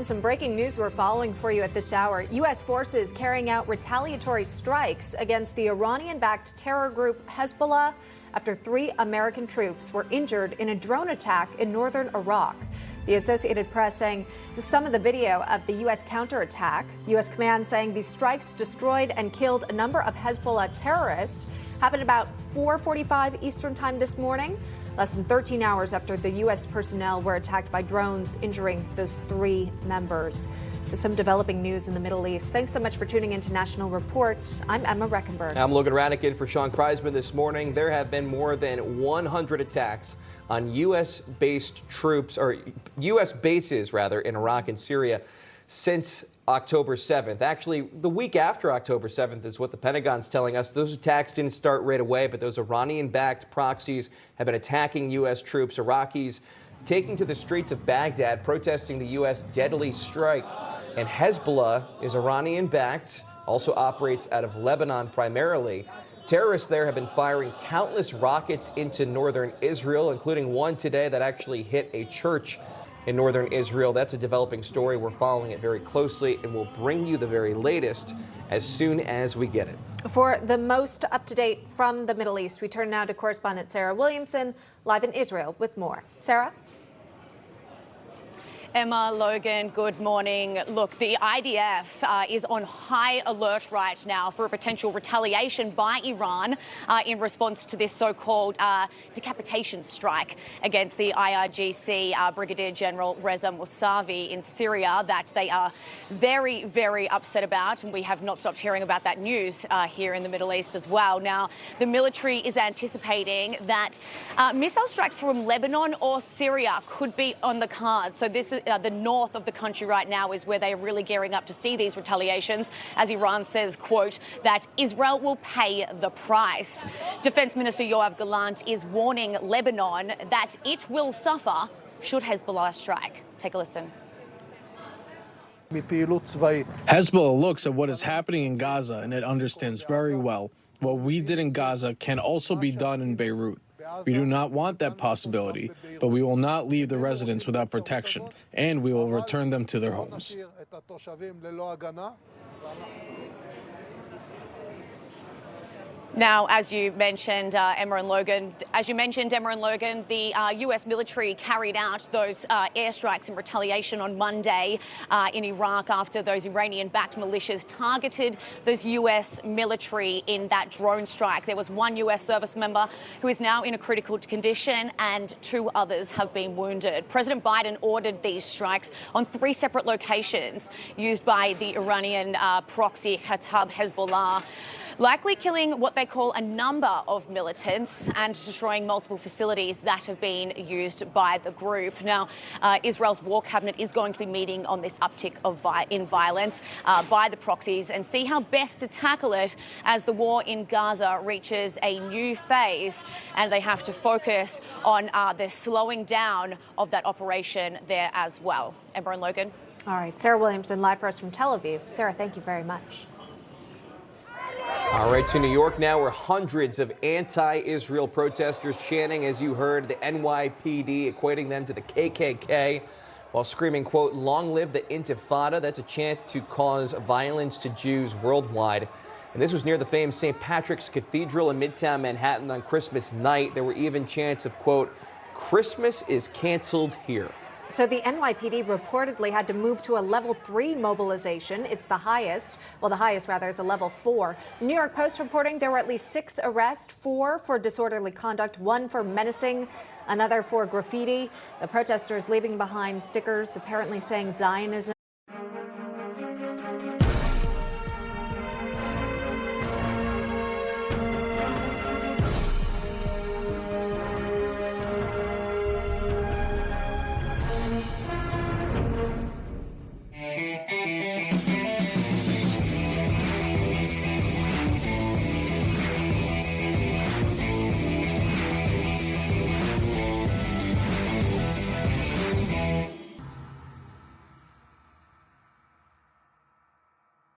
Some breaking news we're following for you at this hour. U.S. forces carrying out retaliatory strikes against the Iranian-backed terror group Hezbollah after 3 American troops were injured in a drone attack in northern Iraq. The Associated Press saying some of the video of the U.S. counterattack. U.S. command saying these strikes destroyed and killed a number of Hezbollah terrorists. Happened about 4:45 Eastern time this morning, less than 13 hours after the U.S. personnel were attacked by drones, injuring those 3 members. So some developing news in the Middle East. Thanks so much for tuning in to National Report. I'm Emma Reckenberg. I'm Logan Raddick in for Sean Kreisman this morning. There have been more than 100 attacks on U.S.-based troops, or U.S. bases, rather, in Iraq and Syria since October 7th. Actually, the week after October 7th is what the Pentagon's telling us. Those attacks didn't start right away, but those Iranian-backed proxies have been attacking U.S. troops. Iraqis taking to the streets of Baghdad, protesting the U.S. deadly strike. And Hezbollah is Iranian-backed, also operates out of Lebanon primarily. Terrorists there have been firing countless rockets into northern Israel, including one today that actually hit a church in northern Israel. That's a developing story. We're following it very closely, and we'll bring you the very latest as soon as we get it. For the most up-to-date from the Middle East, we turn now to correspondent Sarah Williamson, live in Israel with more. Sarah? Emma, Logan, good morning. Look, the IDF is on high alert right now for a potential retaliation by Iran in response to this so-called decapitation strike against the IRGC Brigadier General Razi Mousavi in Syria that they are very, very upset about. And we have not stopped hearing about that news here in the Middle East as well. Now, the military is anticipating that missile strikes from Lebanon or Syria could be on the cards. So this is the north of the country right now is where they are really gearing up to see these retaliations, as Iran says, quote, that Israel will pay the price. Defense Minister Yoav Gallant is warning Lebanon that it will suffer should Hezbollah strike. Take a listen. Hezbollah looks at what is happening in Gaza and it understands very well what we did in Gaza can also be done in Beirut. We do not want that possibility, but we will not leave the residents without protection, and we will return them to their homes. Now, as you mentioned, Emma and Logan, the U.S. military carried out those airstrikes in retaliation on Monday in Iraq after those Iranian-backed militias targeted those U.S. military in that drone strike. There was 1 U.S. service member who is now in a critical condition and 2 others have been wounded. President Biden ordered these strikes on 3 separate locations used by the Iranian proxy Kataib Hezbollah, likely killing what they call a number of militants and destroying multiple facilities that have been used by the group. Now, Israel's war cabinet is going to be meeting on this uptick in violence by the proxies and see how best to tackle it as the war in Gaza reaches a new phase, and they have to focus on the slowing down of that operation there as well. Emma and Logan. All right, Sarah Williamson, live for us from Tel Aviv. Sarah, thank you very much. All right, to New York now, where hundreds of anti-Israel protesters chanting, as you heard, the NYPD, equating them to the KKK, while screaming, quote, "Long live the Intifada." That's a chant to cause violence to Jews worldwide. And this was near the famed St. Patrick's Cathedral in Midtown Manhattan on Christmas night. There were even chants of, quote, "Christmas is canceled here." So the NYPD reportedly had to move to a level 3 mobilization. It's the highest. Well, the highest, rather, is a level 4. New York Post reporting there were at least 6 arrests, 4 for disorderly conduct, 1 for menacing, another for graffiti. The protesters leaving behind stickers apparently saying Zionism